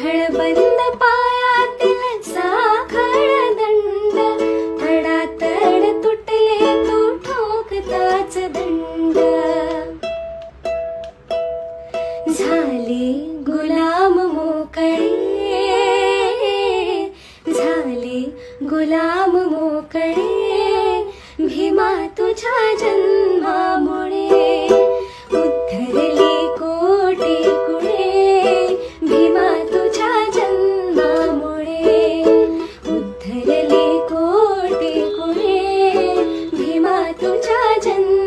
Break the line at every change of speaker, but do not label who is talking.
खळबंद पायातील साखळ दंड, तडातड तुटले तू ठोकताच दंड. झाले गुलाम मोकळे, झाले गुलाम मोकळे, भीमा तुझ्या जन्मामुळे. उद्धरली कोटी कुळे, भीमा तुझ्या जन्मामुळे. उद्धरली कोटी कुळे, भीमा तुझ्या जन्मामुळे.